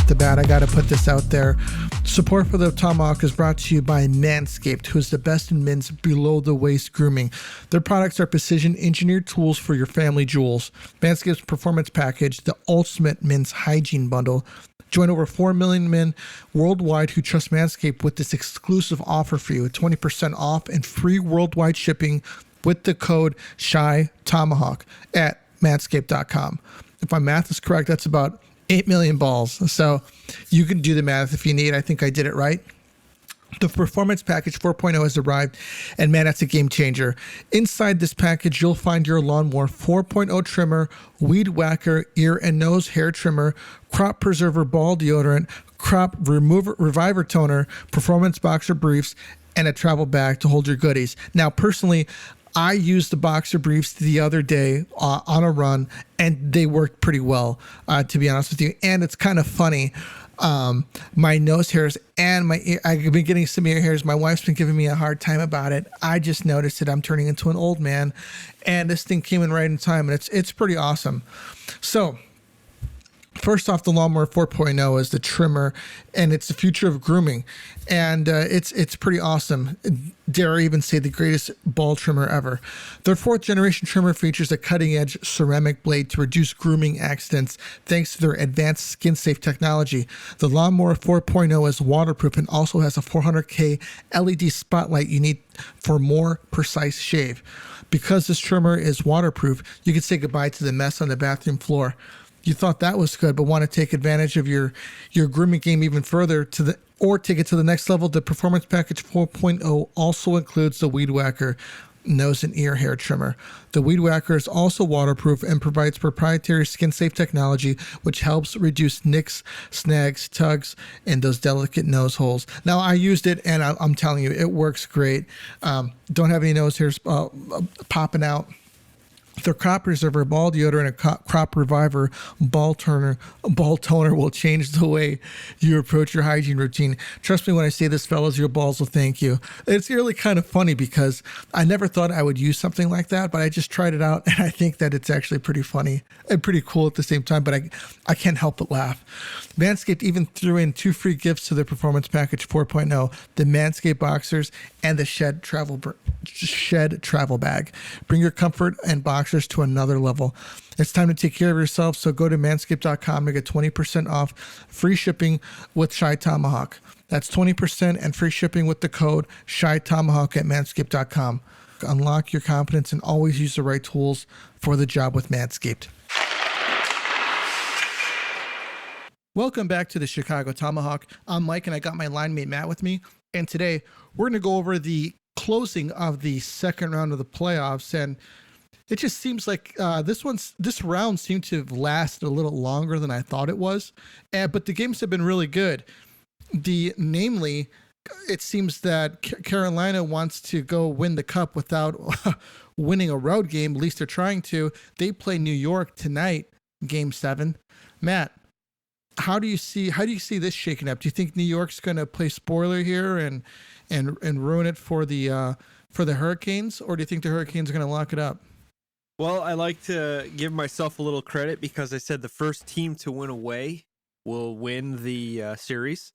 the bat, I got to put this out there. Support for the Tomahawk is brought to you by Manscaped, who is the best in men's below-the-waist grooming. Their products are precision-engineered tools for your family jewels. Manscaped's Performance Package, the ultimate men's hygiene bundle. Join over 4 million men worldwide who trust Manscaped with this exclusive offer for you, at 20% off and free worldwide shipping with the code SHYTOMAHAWK at manscaped.com. If my math is correct, that's about 8 million balls. So you can do the math if you need. I think I did it right. The Performance Package 4.0 has arrived, and man, that's a game changer. Inside this package, you'll find your Lawnmower 4.0 trimmer, Weed Whacker, ear and nose hair trimmer, Crop Preserver ball deodorant, Crop Reviver toner, Performance Boxer briefs, and a travel bag to hold your goodies. Now, personally, I used the boxer briefs the other day on a run, and they worked pretty well, to be honest with you. And it's kind of funny. My nose hairs and my ear, I've been getting some ear hairs. My wife's been giving me a hard time about it. I just noticed that I'm turning into an old man, and this thing came in right in time, and it's pretty awesome. So first off, the Lawnmower 4.0 is the trimmer, and it's the future of grooming, and it's pretty awesome. Dare I even say the greatest ball trimmer ever. Their 4th generation trimmer features a cutting-edge ceramic blade to reduce grooming accidents thanks to their advanced skin-safe technology. The Lawnmower 4.0 is waterproof and also has a 400K LED spotlight you need for more precise shave. Because this trimmer is waterproof, you can say goodbye to the mess on the bathroom floor. You thought that was good, but want to take advantage of your grooming game even further or take it to the next level. The Performance Package 4.0 also includes the Weed Whacker nose and ear hair trimmer. The Weed Whacker is also waterproof and provides proprietary skin-safe technology, which helps reduce nicks, snags, tugs, and those delicate nose holes. Now, I used it, and I'm telling you, it works great. Don't have any nose hairs popping out. Their Crop Preserver ball deodorant and Crop Reviver ball toner will change the way you approach your hygiene routine. Trust me when I say this, fellas, your balls will thank you. It's really kind of funny because I never thought I would use something like that, but I just tried it out, and I think that it's actually pretty funny and pretty cool at the same time, but I can't help but laugh. Manscaped even threw in 2 free gifts to their Performance Package 4.0, the Manscaped Boxers and the Shed Travel Bag. Bring your comfort and boxers to another level. It's time to take care of yourself, so go to manscaped.com and get 20% off, free shipping with Shy Tomahawk. That's 20% and free shipping with the code Shy Tomahawk at manscaped.com. Unlock your confidence and always use the right tools for the job with Manscaped. Welcome back to the Chicago Tomahawk. I'm Mike, and I got my line mate Matt with me. And today we're going to go over the closing of the second round of the playoffs, and it just seems like this round seemed to have lasted a little longer than I thought it was, but the games have been really good. Namely, it seems that Carolina wants to go win the cup without winning a road game. At least they're trying to. They play New York tonight, Game 7. Matt, how do you see this shaking up? Do you think New York's going to play spoiler here and ruin it for the Hurricanes, or do you think the Hurricanes are going to lock it up? Well, I like to give myself a little credit because I said the first team to win away will win the series.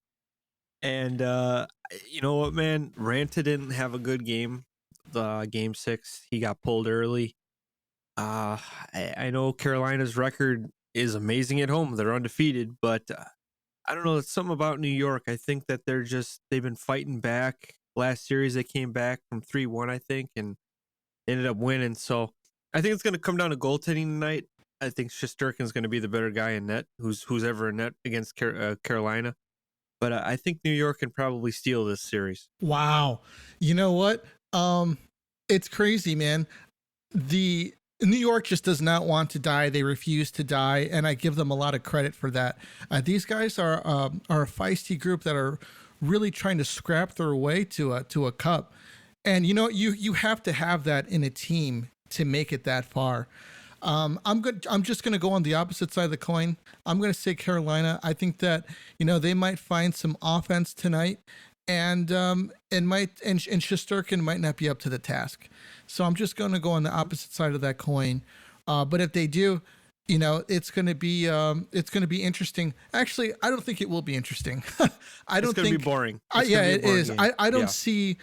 And you know what, man? Ranta didn't have a good game. Game 6, he got pulled early. I know Carolina's record is amazing at home. They're undefeated, but I don't know. It's something about New York. I think that they've been fighting back. Last series, they came back from 3-1, I think, and ended up winning. So I think it's going to come down to goaltending tonight. I think Shesterkin's going to be the better guy in net, who's ever in net against Carolina. But I think New York can probably steal this series. Wow. You know what? It's crazy, man. The New York just does not want to die. They refuse to die, and I give them a lot of credit for that. These guys are a feisty group that are really trying to scrap their way to a cup. And you know, you have to have that in a team to make it that far. I'm just going to go on the opposite side of the coin. I'm going to say Carolina. I think that, you know, they might find some offense tonight, and Shesterkin might not be up to the task. So I'm just going to go on the opposite side of that coin. But if they do, it's going to be interesting. Actually, I don't think it will be interesting. I don't It's going think to be boring. yeah, it is. Game. I don't see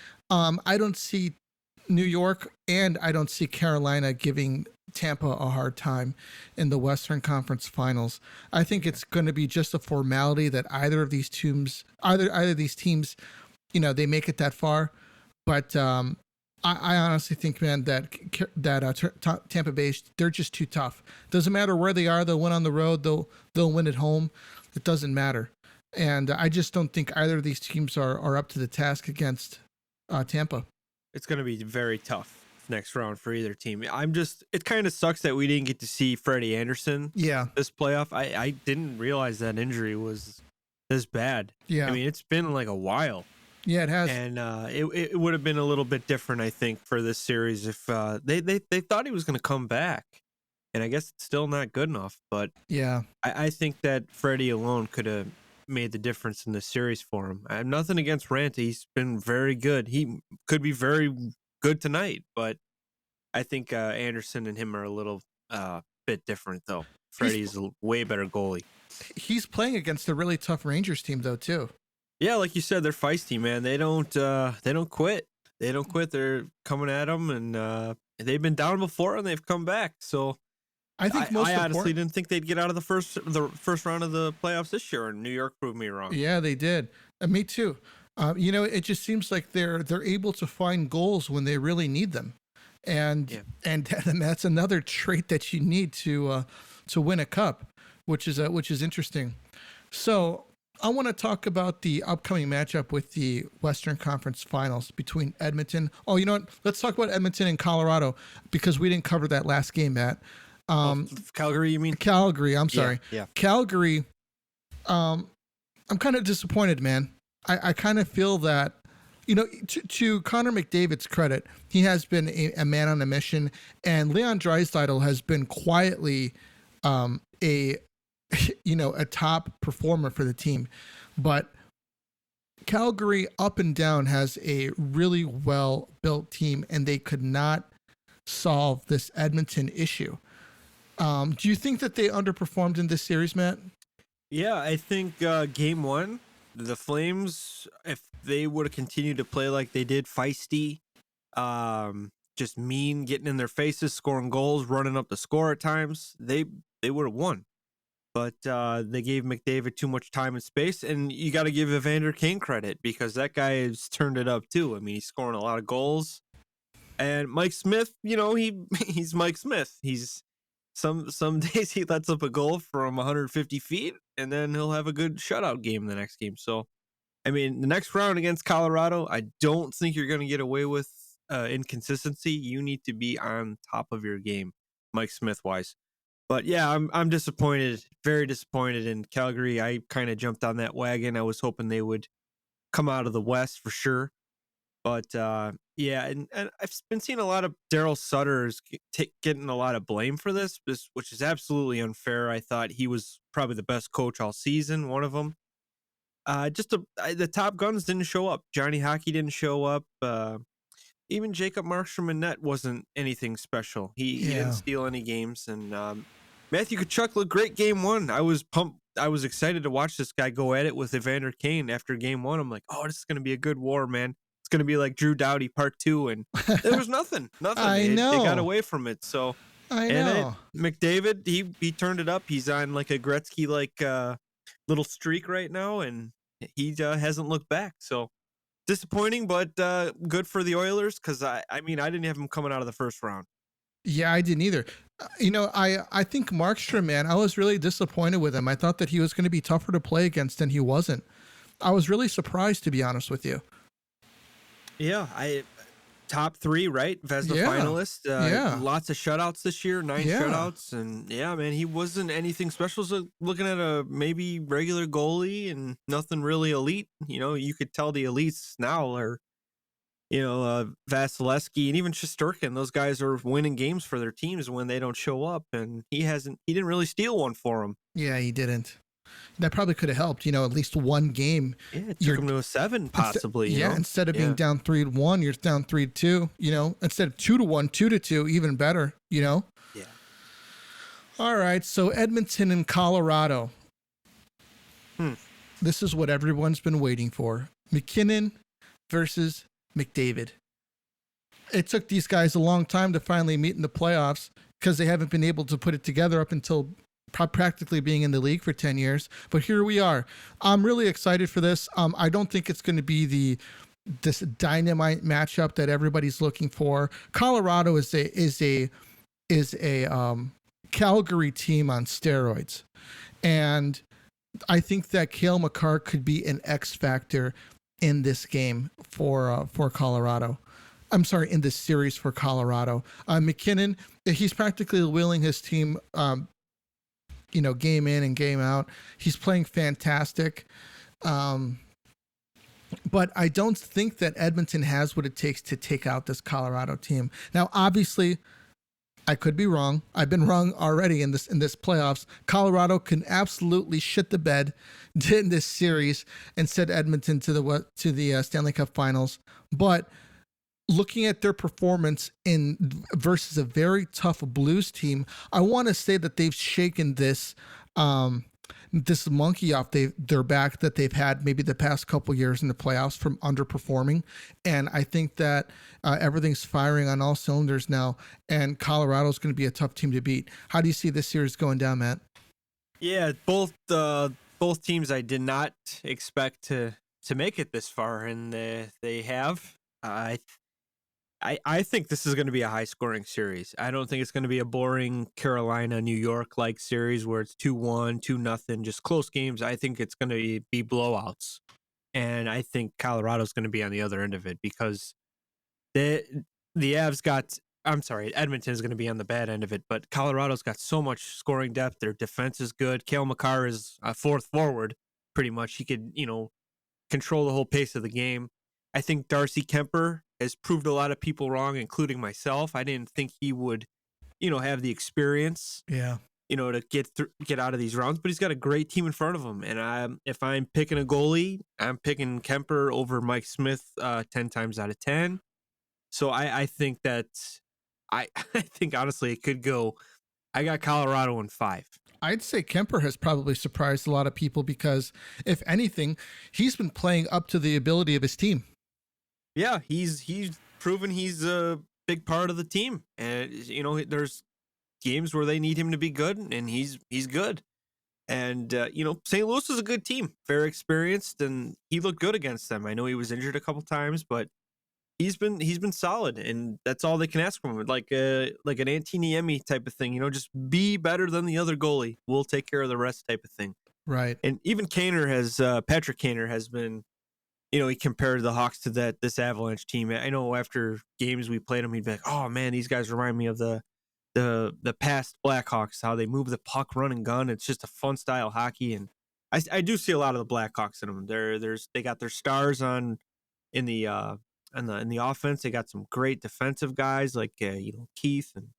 New York and I don't see Carolina giving Tampa a hard time in the Western Conference Finals. I think it's going to be just a formality that either of these teams, they make it that far. But I honestly think, man, that Tampa Bay, they're just too tough. Doesn't matter where they are; they'll win on the road. They'll win at home. It doesn't matter. And I just don't think either of these teams are up to the task against Tampa. It's going to be very tough next round for either team. It kind of sucks that we didn't get to see Freddie Anderson. Yeah. This playoff. I didn't realize that injury was this bad. Yeah. I mean, it's been like a while. Yeah, it has. And it would have been a little bit different, I think, for this series if they thought he was going to come back. And I guess it's still not good enough. But yeah, I think that Freddie alone could have made the difference in this series for him. I have nothing against Ranta. He's been very good. He could be very good tonight, but I think Anderson and him are a little bit different, though. Freddie's a way better goalie. He's playing against a really tough Rangers team, though, too. Yeah, like you said, they're feisty, man. They don't quit. They don't quit. They're coming at them, and they've been down before, and they've come back. So I think I honestly didn't think they'd get out of the first round of the playoffs this year, and New York proved me wrong. Yeah, they did. Me too. It just seems like they're able to find goals when they really need them, and that's another trait that you need to win a cup, which is interesting. So I want to talk about the upcoming matchup with the Western Conference Finals between Edmonton. Oh, you know what? Let's talk about Edmonton and Colorado because we didn't cover that last game, Matt. Calgary, you mean? Calgary, I'm sorry. Yeah. Calgary, I'm kind of disappointed, man. I kind of feel that, to Connor McDavid's credit, he has been a man on a mission, and Leon Draisaitl has been quietly a top performer for the team. But Calgary up and down has a really well-built team, and they could not solve this Edmonton issue. Do you think that they underperformed in this series, Matt? Yeah, I think game one, the Flames, if they would have continued to play like they did, feisty, just mean, getting in their faces, scoring goals, running up the score at times, they would have won. But they gave McDavid too much time and space, and you got to give Evander Kane credit because that guy has turned it up too. I mean, he's scoring a lot of goals. And Mike Smith, he's Mike Smith. He's some days he lets up a goal from 150 feet, and then he'll have a good shutout game the next game. So, I mean, the next round against Colorado, I don't think you're going to get away with inconsistency. You need to be on top of your game, Mike Smith wise. But yeah, I'm disappointed, very disappointed in Calgary. I kind of jumped on that wagon. I was hoping they would come out of the West for sure. But yeah, and I've been seeing a lot of Daryl Sutter's getting a lot of blame for this, which is absolutely unfair. I thought he was probably the best coach all season, one of them. The top guns didn't show up. Johnny Hockey didn't show up. Even Jacob Markstrom in net wasn't anything special. He didn't steal any games. And Matthew Tkachuk looked great game one. I was pumped. I was excited to watch this guy go at it with Evander Kane after game one. I'm like, oh, this is going to be a good war, man. It's going to be like Drew Doughty part 2. And there was nothing. I know. They got away from it. So I know. McDavid, he turned it up. He's on like a Gretzky little streak right now, and he hasn't looked back. So disappointing, but good for the Oilers because I didn't have him coming out of the first round. Yeah, I didn't either. I think Markstrom, man, I was really disappointed with him. I thought that he was going to be tougher to play against, and he wasn't. I was really surprised, to be honest with you. Yeah, top 3, right? Vezina finalist. Lots of shutouts this year, 9 shutouts, and yeah, man, he wasn't anything special. So looking at a maybe regular goalie and nothing really elite. You could tell the elites now are, Vasilevsky and even Shesterkin. Those guys are winning games for their teams when they don't show up, and he didn't really steal one for them. Yeah, he didn't. That probably could have helped, at least one game. Yeah, it took him to a 7 possibly. Instead of being down 3-1, you're down 3-2, instead of 2-1, 2-2, even better, Yeah. All right, so Edmonton and Colorado. Hmm. This is what everyone's been waiting for. McKinnon versus McDavid. It took these guys a long time to finally meet in the playoffs because they haven't been able to put it together up until practically being in the league for 10 years. But here we are. I'm really excited for this. I don't think it's going to be this dynamite matchup that everybody's looking for. Colorado is a Calgary team on steroids, and I think that Cale Makar could be an X factor in this game for Colorado. I'm sorry, in this series for Colorado. McKinnon, he's practically wheeling his team, game in and game out. He's playing fantastic. But I don't think that Edmonton has what it takes to take out this Colorado team. Now, obviously, I could be wrong. I've been wrong already in this playoffs. Colorado can absolutely shit the bed in this series and send Edmonton to the Stanley Cup Finals. But looking at their performance versus a very tough Blues team, I want to say that they've shaken this monkey off their back that they've had maybe the past couple years in the playoffs from underperforming. And I think that everything's firing on all cylinders now, and Colorado's going to be a tough team to beat. How do you see this series going down, Matt? Yeah, both teams I did not expect to make it this far, and they have. I think this is going to be a high scoring series. I don't think it's going to be a boring Carolina, New York like series where it's 2-1, 2-0, just close games. I think it's going to be blowouts. And I think Colorado's going to be on the other end of it because the Edmonton is going to be on the bad end of it, but Colorado's got so much scoring depth. Their defense is good. Cale Makar is a fourth forward, pretty much. He could, control the whole pace of the game. I think Darcy Kemper has proved a lot of people wrong, including myself. I didn't think he would, have the experience, to get out of these rounds. But he's got a great team in front of him. And if I'm picking a goalie, I'm picking Kemper over Mike Smith 10 times out of 10. So I think that I think honestly it could go. I got Colorado in 5. I'd say Kemper has probably surprised a lot of people because, if anything, he's been playing up to the ability of his team. Yeah, he's proven he's a big part of the team, and there's games where they need him to be good, and he's good. And St. Louis is a good team, very experienced, and he looked good against them. I know he was injured a couple times, but he's been solid, and that's all they can ask from him. Like an Antiniemi type of thing, just be better than the other goalie. We'll take care of the rest type of thing. Right. And even Patrick Kaner has been. He compared the Hawks to this Avalanche team. I know after games we played them, he'd be like, "Oh man, these guys remind me of the past Blackhawks. How they move the puck, run and gun. It's just a fun style hockey." And I do see a lot of the Blackhawks in them. They got their stars in the offense. They got some great defensive guys like Keith and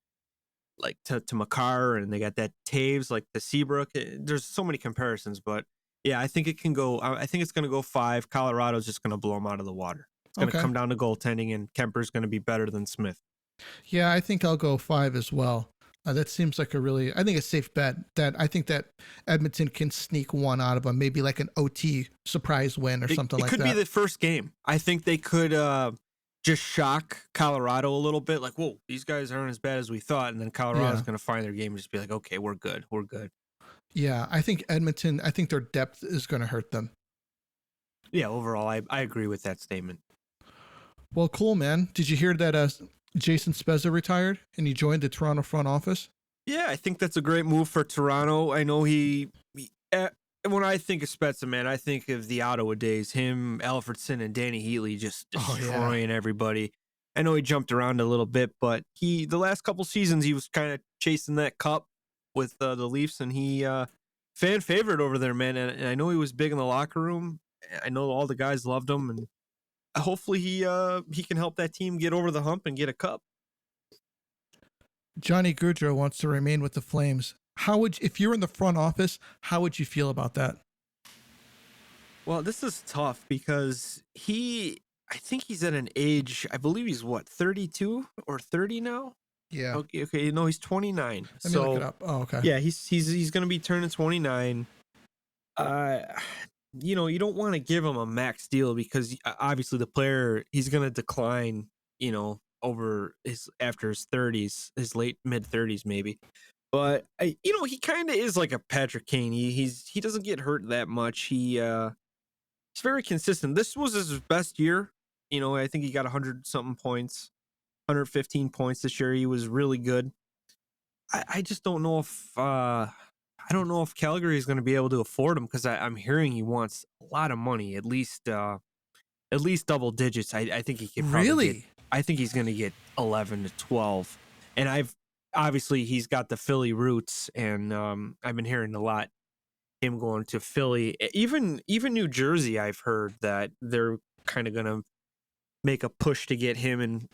like to Makar, and they got that Taves like the Seabrook. There's so many comparisons, but. Yeah, I think it can go. I think it's going to go 5. Colorado's just going to blow them out of the water. It's going to come down to goaltending, and Kemper's going to be better than Smith. Yeah, I think I'll go 5 as well. That seems like I think a safe bet. That I think that Edmonton can sneak one out of them, maybe like an OT surprise win or something like that. It could be the first game. I think they could just shock Colorado a little bit. Like, whoa, these guys aren't as bad as we thought. And then Colorado's going to find their game and just be like, okay, we're good. We're good. Yeah, I think Edmonton, I think their depth is going to hurt them. Yeah, overall, I agree with that statement. Well, cool, man. Did you hear that Jason Spezza retired and he joined the Toronto front office? Yeah, I think that's a great move for Toronto. I know when I think of Spezza, man, I think of the Ottawa days, him, Alfredson, and Danny Heatley just destroying everybody. I know he jumped around a little bit, but the last couple seasons, he was kind of chasing that cup with the Leafs, and he fan favorite over there, man. And I know he was big in the locker room. I know all the guys loved him, and hopefully he can help that team get over the hump and get a cup. Johnny Gaudreau wants to remain with the Flames. If you're in the front office, how would you feel about that? Well, this is tough because I think he's at an age, I believe he's 32 or 30 now. Yeah. Okay, no, he's 29. Let me look it So up. Oh, okay. yeah, he's going to be turning 29. Uh, you don't want to give him a max deal because obviously the player he's going to decline. Over after his 30s, his late mid 30s maybe. But he kind of is like a Patrick Kane. He doesn't get hurt that much. He's very consistent. This was his best year. I think he got 100 something points, 115 points this year. He was really good. I just don't know if I don't know if Calgary is going to be able to afford him because I'm hearing he wants a lot of money, at least double digits. I think he could probably get. Really? I think he's going to get 11 to 12. And obviously he's got the Philly roots, and I've been hearing a lot him going to Philly. Even New Jersey, I've heard that they're kind of going to make a push to get him. And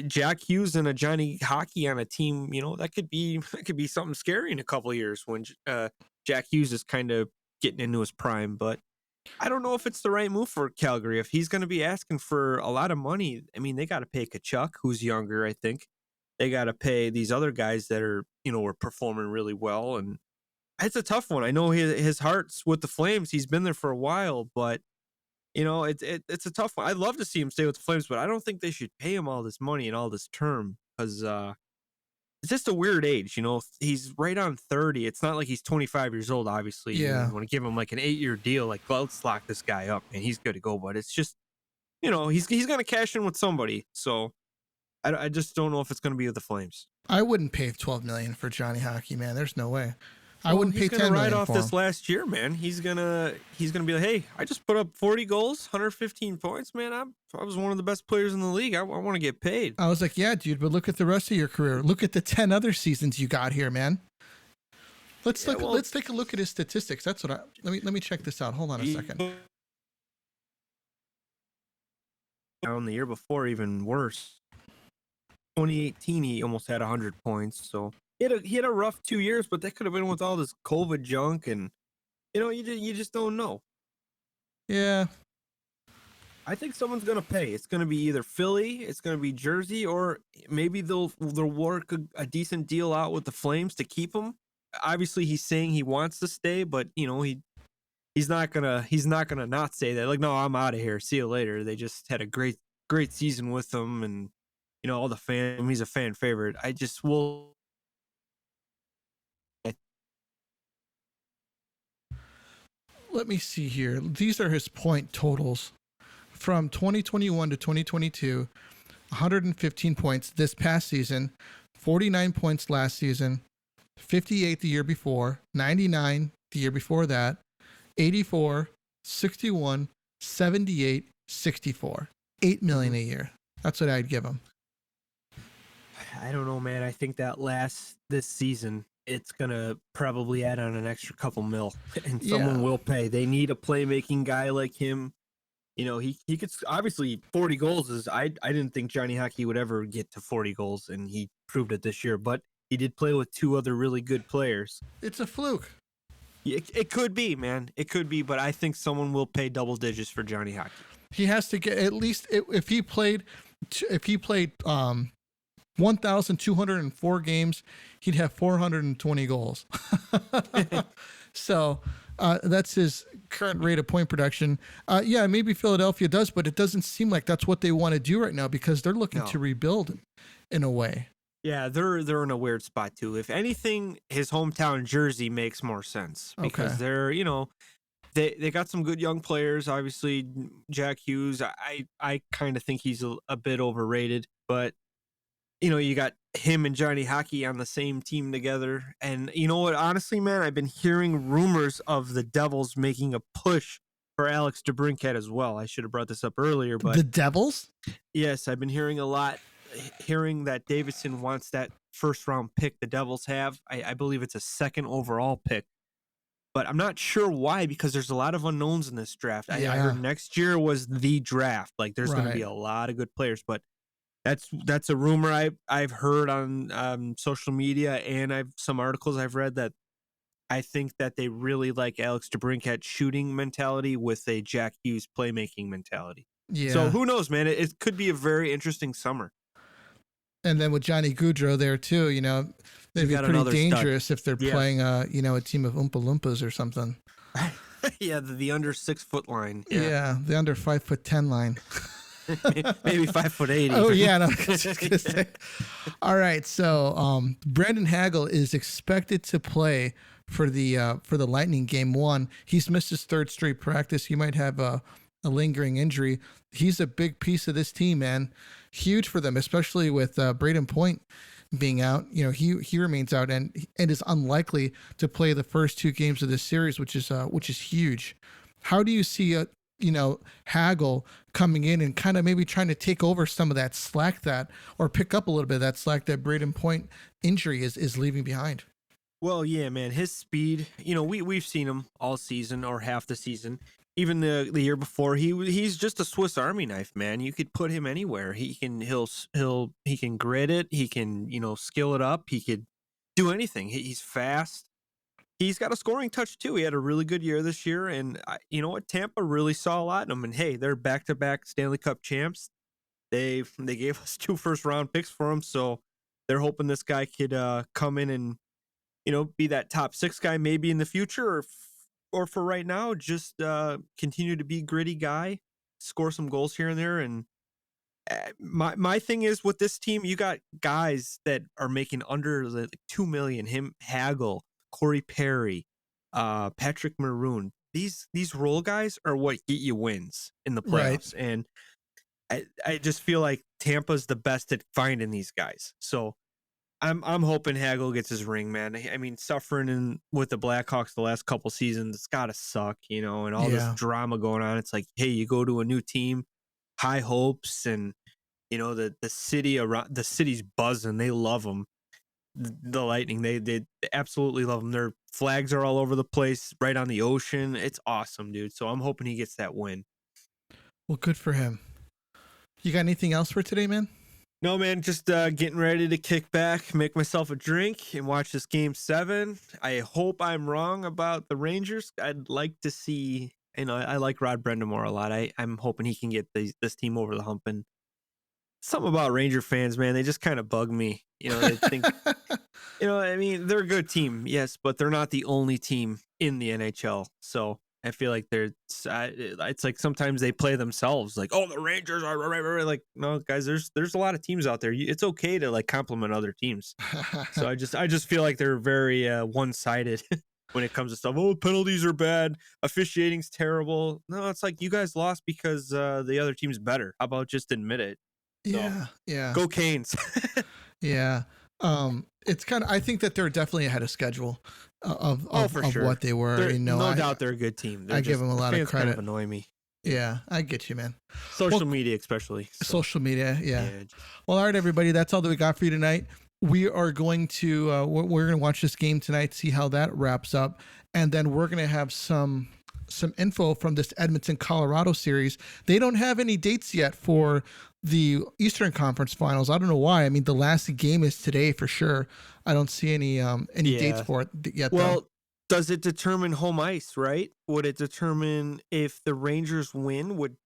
Jack Hughes and a Johnny Hockey on a team, that could be something scary in a couple of years when Jack Hughes is kind of getting into his prime. But I don't know if it's the right move for Calgary. If he's going to be asking for a lot of money, I mean, they got to pay Kachuk, who's younger, I think. They got to pay these other guys that are, were performing really well. And it's a tough one. I know his heart's with the Flames. He's been there for a while, but, it's a tough one. I'd love to see him stay with the Flames, but I don't think they should pay him all this money and all this term because it's just a weird age. He's right on 30. It's not like he's 25 years old, obviously. Yeah. You want to give him like an 8-year deal. Like, well, let's lock this guy up and he's good to go. But it's just, he's going to cash in with somebody. So I just don't know if it's going to be with the Flames. I wouldn't pay $12 million for Johnny Hockey, man. There's no way. I wouldn't pay $10 million right off for this him. last year, man. He's gonna be like, hey, I just put up 40 goals, 115 points, man. I was one of the best players in the league. I want to get paid. I was like, yeah, dude, but look at the rest of your career. Look at the 10 other seasons you got here, man. Let's take a look at his statistics. That's what let me check this out. Hold on a second. Down the year before, even worse. 2018, he almost had 100 points. So he had a rough 2 years, but that could have been with all this COVID junk, and you just don't know. Yeah. I think someone's gonna pay. It's gonna be either Philly, it's gonna be Jersey, or maybe they'll work a decent deal out with the Flames to keep him. Obviously, he's saying he wants to stay, but he's not gonna not say that. Like, no, I'm out of here. See you later. They just had a great season with him, and all the fans. He's a fan favorite. I just will. Let me see here. These are his point totals from 2021 to 2022. 115 points this past season, 49 points last season, 58 the year before, 99 the year before that, 84, 61, 78, 64. $8 million a year. That's what I'd give him. I don't know, man. I think that this season, it's gonna probably add on an extra couple mil, and someone will pay. They need a playmaking guy like him. He could obviously 40 goals is. I didn't think Johnny Hockey would ever get to 40 goals, and he proved it this year. But he did play with two other really good players. It's a fluke. It could be, man. It could be, but I think someone will pay double digits for Johnny Hockey. He has to get at least if he played 1,204 games, he'd have 420 goals. So that's his current rate of point production. Yeah, maybe Philadelphia does, but it doesn't seem like that's what they want to do right now because they're looking to rebuild in a way. Yeah, they're in a weird spot too. If anything, his hometown Jersey makes more sense because they're they got some good young players. Obviously, Jack Hughes. I kind of think he's a bit overrated, but you got him and Johnny Hockey on the same team together. And you know what? Honestly, man, I've been hearing rumors of the Devils making a push for Alex DeBrincat as well. I should have brought this up earlier, but the Devils? Yes, I've been hearing a lot. Hearing that Davidson wants that first round pick the Devils have. I believe it's a second overall pick. But I'm not sure why, because there's a lot of unknowns in this draft. I heard next year was the draft. Like there's going to be a lot of good players, but that's a rumor I've heard on social media, and some articles I've read that I think that they really like Alex DeBrincat's shooting mentality with a Jack Hughes playmaking mentality. Yeah. So who knows, man? It could be a very interesting summer. And then with Johnny Gaudreau there too, they'd be pretty dangerous if they're playing a team of Oompa Loompas or something. Yeah, the under 6 foot line. Yeah, the under 5'10" line. Maybe 5'80". Oh yeah, no, just gonna say. All right, so Brandon Hagel is expected to play for the Lightning game 1. He's missed his 3rd straight practice. He might have a lingering injury. He's a big piece of this team, man. Huge for them, especially with Braden Point being out. He remains out and is unlikely to play the first 2 games of this series, which is huge. How do you see Hagel coming in and kind of maybe trying to take over some of that slack or pick up a little bit of that slack that Braden Point injury is leaving behind? Well, yeah, man, his speed, we've seen him all season or half the season. Even the year before, he's just a Swiss Army knife, man. You could put him anywhere. He can grit it. He can skill it up. He could do anything. He's fast. He's got a scoring touch too. He had a really good year this year, and you know what? Tampa really saw a lot in him. And hey, they're back-to-back Stanley Cup champs. They gave us 2 first-round picks for him, so they're hoping this guy could come in and be that top 6 guy maybe in the future, or for right now, just continue to be gritty guy, score some goals here and there. And my thing is with this team, you got guys that are making under $2 million. Him, Hagel, Corey Perry, Patrick Maroon. These role guys are what get you wins in the playoffs. Right. And I just feel like Tampa's the best at finding these guys. So I'm hoping Hagel gets his ring, man. I mean, suffering with the Blackhawks the last couple seasons, it's gotta suck, and all this drama going on. It's like, hey, you go to a new team, high hopes, and the city around the city's buzzing. They love them. The Lightning, they absolutely love them. Their flags are all over the place, right on the ocean. It's awesome, dude. So I'm hoping he gets that win. Well, good for him. You got anything else for today, man? No, man, just getting ready to kick back, make myself a drink, and watch this game 7. I hope I'm wrong about the Rangers. I'd like to see, I like Rod Brind'Amour a lot. I'm hoping he can get this team over the hump. And something about Ranger fans, man, they just kind of bug me. They think, I mean, they're a good team, yes, but they're not the only team in the NHL. So I feel like it's like sometimes they play themselves, like, oh, the Rangers are like, no, guys, there's a lot of teams out there. It's okay to like compliment other teams. So I just feel like they're very one-sided when it comes to stuff. Oh, penalties are bad, officiating's terrible. No, it's like, you guys lost because the other team's better. How about just admit it? So, yeah. Go Canes. Yeah. It's kind of, I think that they're definitely ahead of schedule of sure. What they were. No doubt they're a good team. I give them a lot of credit. Kind of annoy me. Yeah, I get you, man. Social media, especially. Social media, yeah. Well, all right, everybody, that's all that we got for you tonight. We are going to we're going to watch this game tonight, see how that wraps up, and then we're going to have some info from this Edmonton, Colorado series. They don't have any dates yet for the Eastern Conference Finals. I don't know why. I mean, the last game is today for sure. I don't see any dates for it yet. Well, does it determine home ice, right? Would it determine if the Rangers win? Would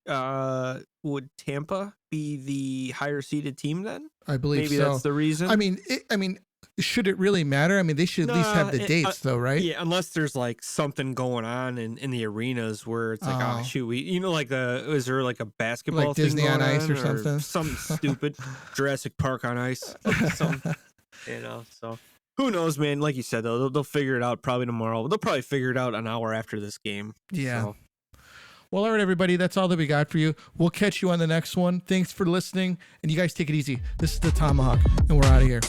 Tampa be the higher seeded team then? I believe maybe that's the reason. I mean, should it really matter? I mean, they should at least have the dates, though, right? Yeah, unless there's like something going on in the arenas where it's like, oh shoot, is there like a basketball like thing Disney going on Ice or something? Something stupid, Jurassic Park on ice, something, So who knows, man? Like you said, though, they'll figure it out probably tomorrow. They'll probably figure it out an hour after this game. Yeah. So. Well, all right, everybody, that's all that we got for you. We'll catch you on the next one. Thanks for listening, and you guys take it easy. This is the Tomahawk, and we're out of here.